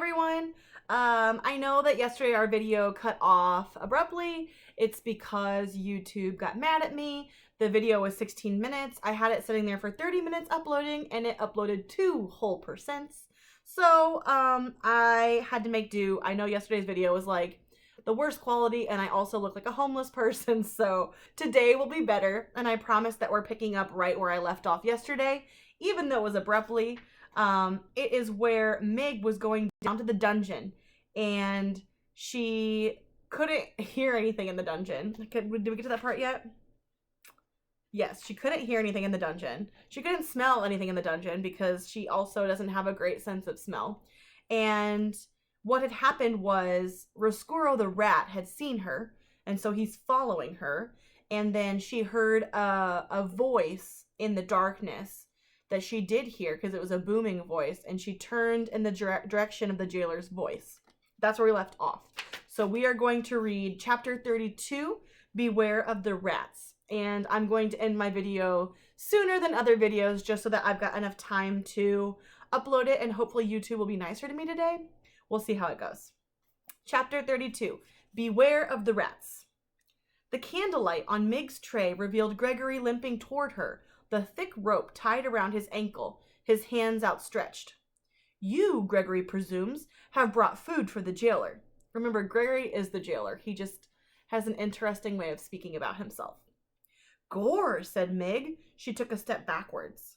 everyone. I know that yesterday our video cut off abruptly. It's because YouTube got mad at me. The video was 16 minutes. I had it sitting there for 30 minutes uploading and it uploaded 2 whole percents. So I had to make do. I know yesterday's video was like the worst quality and I also look like a homeless person. So today will be better. And I promise that we're picking up right where I left off yesterday, even though it was abruptly. It is where Mig was going down to the dungeon and she couldn't hear anything in the dungeon. Did we get to that part yet? Yes, she couldn't hear anything in the dungeon. She couldn't smell anything in the dungeon because she also doesn't have a great sense of smell. And what had happened was Roscuro the rat had seen her, and so he's following her. And then she heard a voice in the darkness that she did hear because it was a booming voice, and she turned in the direction of the jailer's voice. That's where we left off. So we are going to read chapter 32, Beware of the Rats. And I'm going to end my video sooner than other videos just so that I've got enough time to upload it, and hopefully YouTube will be nicer to me today. We'll see how it goes. Chapter 32, Beware of the Rats. The candlelight on Mig's tray revealed Gregory limping toward her, the thick rope tied around his ankle, his hands outstretched. You, Gregory presumes, have brought food for the jailer. Remember, Gregory is the jailer. He just has an interesting way of speaking about himself. Gore, said Mig. She took a step backwards.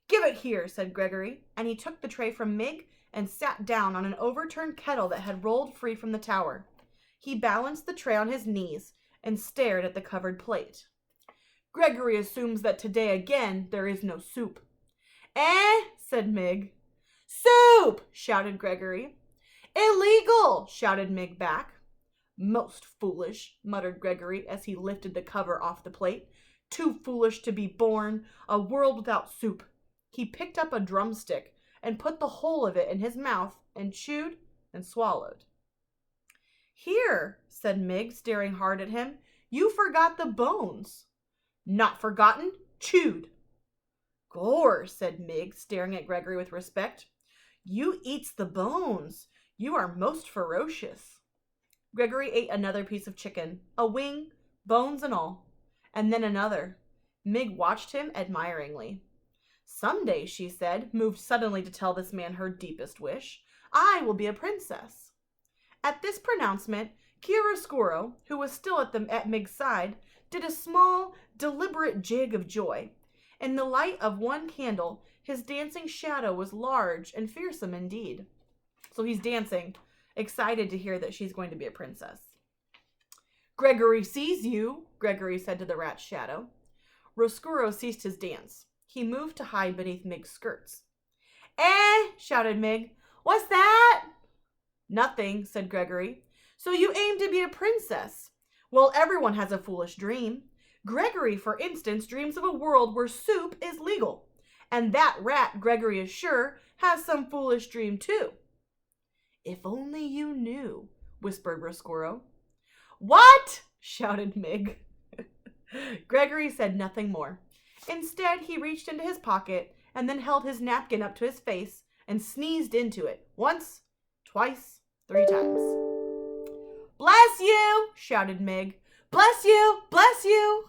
Give it here, said Gregory, and he took the tray from Mig and sat down on an overturned kettle that had rolled free from the tower. He balanced the tray on his knees and stared at the covered plate. Gregory assumes that today again there is no soup. Said Mig. Soup, shouted Gregory. Illegal, shouted Mig back. Most foolish, muttered Gregory as he lifted the cover off the plate. Too foolish to be born, a world without soup. He picked up a drumstick and put the whole of it in his mouth and chewed and swallowed. Here, said Mig, staring hard at him, you forgot the bones. Not forgotten, chewed. Gore, said Mig, staring at Gregory with respect. You eats the bones. You are most ferocious. Gregory ate another piece of chicken, a wing, bones and all, and then another. Mig watched him admiringly. Someday, she said, moved suddenly to tell this man her deepest wish, I will be a princess. At this pronouncement, Roscuro, who was still at Mig's side, did a small, deliberate jig of joy. In the light of one candle, his dancing shadow was large and fearsome indeed. So he's dancing, excited to hear that she's going to be a princess. Gregory sees you, Gregory said to the rat's shadow. Roscuro ceased his dance. He moved to hide beneath Mig's skirts. Shouted Mig. What's that? Nothing, said Gregory. So you aim to be a princess? Well, everyone has a foolish dream. Gregory, for instance, dreams of a world where soup is legal. And that rat, Gregory is sure, has some foolish dream too. If only you knew, whispered Roscuro. What? Shouted Mig. Gregory said nothing more. Instead, he reached into his pocket and then held his napkin up to his face and sneezed into it once, twice, 3 times. Bless you, shouted Mig. Bless you, bless you.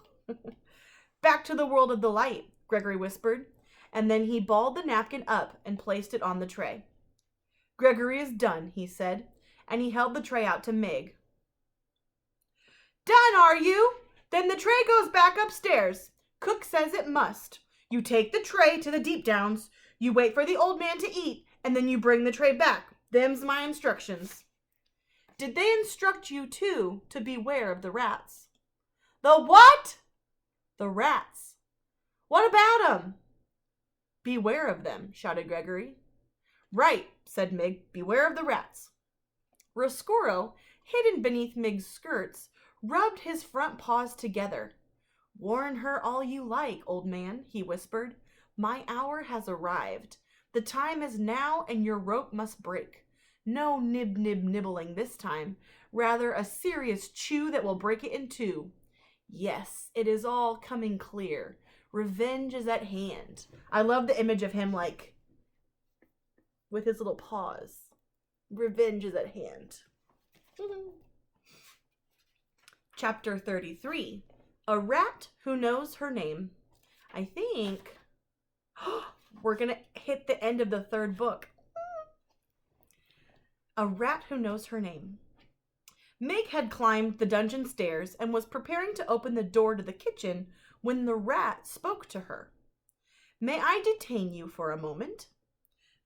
Back to the world of the light, Gregory whispered, and then he balled the napkin up and placed it on the tray. Gregory is done, he said, and he held the tray out to Mig. Done, are you? Then the tray goes back upstairs. Cook says it must. You take the tray to the deep downs, you wait for the old man to eat, and then you bring the tray back. Them's my instructions. Did they instruct you, too, to beware of the rats? The what? The rats. What about 'em? Beware of them, shouted Gregory. Right, said Mig. Beware of the rats. Roscuro, hidden beneath Mig's skirts, rubbed his front paws together. Warn her all you like, old man, he whispered. My hour has arrived. The time is now, and your rope must break. No nibbling this time. Rather a serious chew that will break it in 2. Yes, it is all coming clear. Revenge is at hand. I love the image of him, like, with his little paws. Revenge is at hand. Chapter 33. A Rat Who Knows Her Name. I think we're going to hit the end of the third book. A Rat Who Knows Her Name. Meg had climbed the dungeon stairs and was preparing to open the door to the kitchen when the rat spoke to her. "May I detain you for a moment?"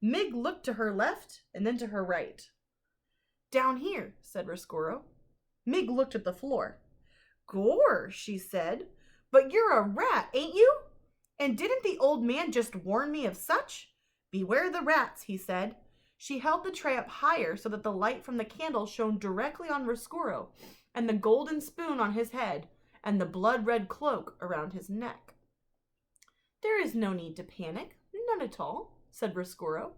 Meg looked to her left and then to her right. "Down here," said Roscuro. Meg looked at the floor. "Gore," she said, "but you're a rat, ain't you? And didn't the old man just warn me of such? Beware the rats," he said. She held the tray up higher so that the light from the candle shone directly on Roscuro and the golden spoon on his head and the blood-red cloak around his neck. "There is no need to panic, none at all," said Roscuro.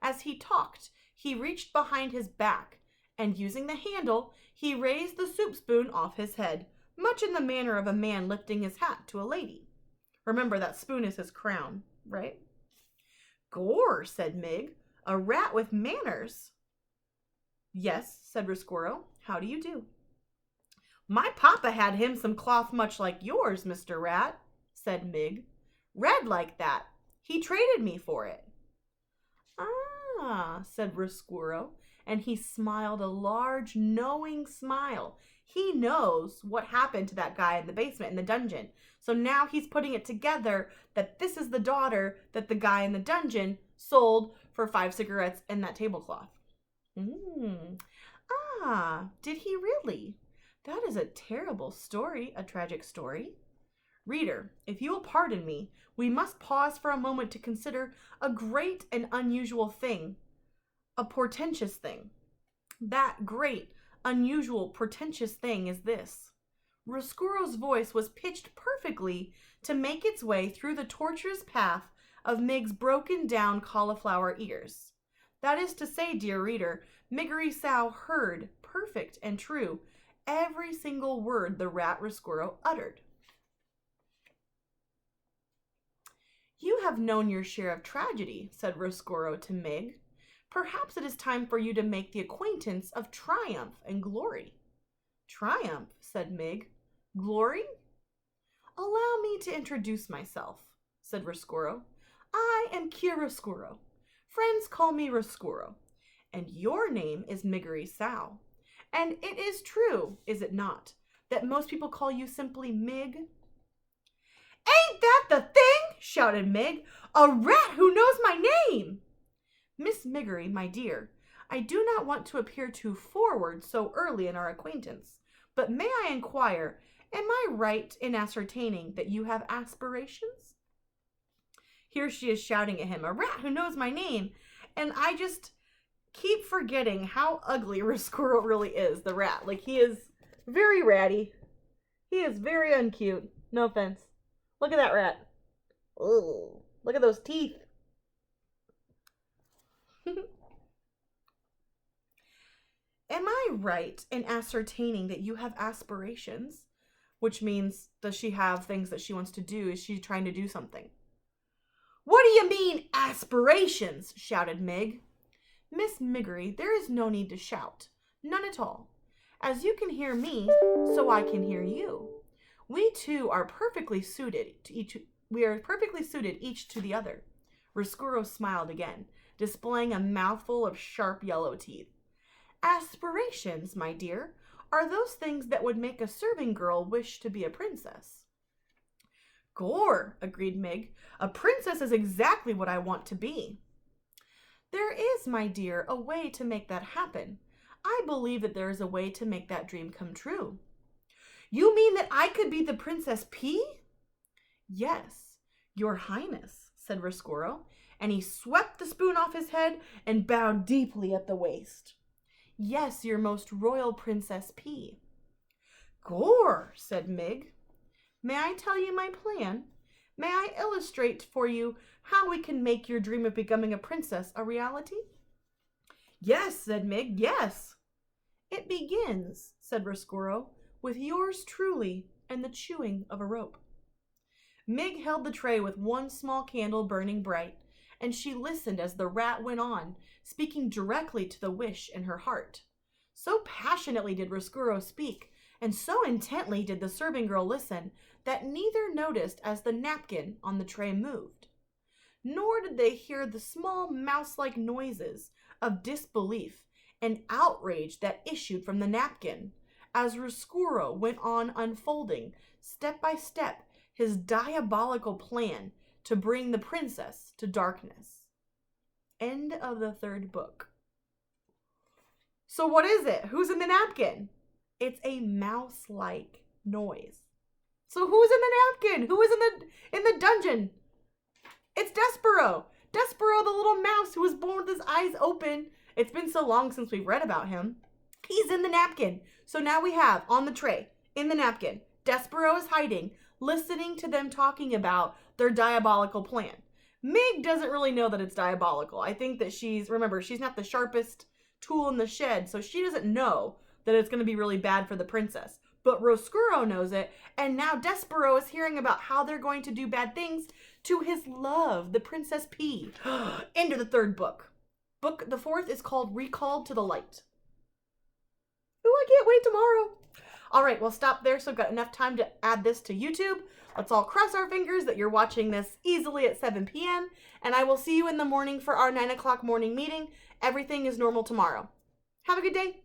As he talked, he reached behind his back, and using the handle, he raised the soup spoon off his head, much in the manner of a man lifting his hat to a lady. Remember, that spoon is his crown, right? "Gore," said Meg, "a rat with manners." "Yes," said Roscuro. "How do you do?" "My papa had him some cloth much like yours, Mr. Rat," said Meg. "Red like that. He traded me for it." "Ah," said Roscuro, and he smiled a large, knowing smile. He knows what happened to that guy in the basement in the dungeon. So now he's putting it together that this is the daughter that the guy in the dungeon sold for 5 cigarettes and that tablecloth. Ah, did he really? That is a terrible story, a tragic story. Reader, if you will pardon me, we must pause for a moment to consider a great and unusual thing, a portentous thing. That great, unusual, portentous thing is this. Roscuro's voice was pitched perfectly to make its way through the tortuous path of Meg's broken down cauliflower ears. That is to say, dear reader, Miggery Sow heard, perfect and true, every single word the rat Roscuro uttered. "You have known your share of tragedy," said Roscuro to Meg. "Perhaps it is time for you to make the acquaintance of triumph and glory." "Triumph," said Meg. "Glory?" "Allow me to introduce myself," said Roscuro. "I am Roscuro. Friends call me Roscuro. And your name is Miggery Sow. And it is true, is it not, that most people call you simply Mig?" "Ain't that the thing?" shouted Meg. "A rat who knows my name!" "Miss Miggery, my dear, I do not want to appear too forward so early in our acquaintance, but may I inquire, am I right in ascertaining that you have aspirations?" Here she is shouting at him, "A rat who knows my name!" And I just keep forgetting how ugly Roscuro really is, the rat. Like, he is very ratty. He is very uncute. No offense. Look at that rat. Ugh. Look at those teeth. "Am I right in ascertaining that you have aspirations?" Which means, does she have things that she wants to do? Is she trying to do something? "What do you mean, aspirations?" shouted Meg. "Miss Miggery, there is no need to shout. None at all. As you can hear me, so I can hear you. We two are perfectly suited to each. We are perfectly suited each to the other." Roscuro smiled again, displaying a mouthful of sharp yellow teeth. "Aspirations, my dear, are those things that would make a serving girl wish to be a princess." "Gore," agreed Meg. "A princess is exactly what I want to be." "There is, my dear, a way to make that happen. I believe that there is a way to make that dream come true." "You mean that I could be the Princess P?" "Yes, your highness," said Roscuro, and he swept the spoon off his head and bowed deeply at the waist. "Yes, your most royal Princess P." "Gore," said Meg. "May I tell you my plan? May I illustrate for you how we can make your dream of becoming a princess a reality?" "Yes," said Meg, "yes." "It begins," said Roscuro, "with yours truly and the chewing of a rope." Meg held the tray with one small candle burning bright, and she listened as the rat went on, speaking directly to the wish in her heart. So passionately did Roscuro speak, and so intently did the serving girl listen, that neither noticed as the napkin on the tray moved. Nor did they hear the small mouse-like noises of disbelief and outrage that issued from the napkin, as Roscuro went on unfolding, step by step, his diabolical plan to bring the princess to darkness. End of the 3rd book. So what is it? Who's in the napkin? It's a mouse-like noise. So who's in the napkin? Who is in the dungeon? It's Despero. Despero, the little mouse who was born with his eyes open. It's been so long since we've read about him. He's in the napkin. So now we have on the tray, in the napkin, Despero is hiding, listening to them talking about their diabolical plan. Mig doesn't really know that it's diabolical. I think that remember, she's not the sharpest tool in the shed, so she doesn't know that it's going to be really bad for the princess. But Roscuro knows it, and now Despero is hearing about how they're going to do bad things to his love, the Princess P. Into the 3rd book. The 4th is called Recalled to the Light. Ooh, I can't wait tomorrow. All right, we'll stop there so I've got enough time to add this to YouTube. Let's all cross our fingers that you're watching this easily at 7 p.m. And I will see you in the morning for our 9 o'clock morning meeting. Everything is normal tomorrow. Have a good day.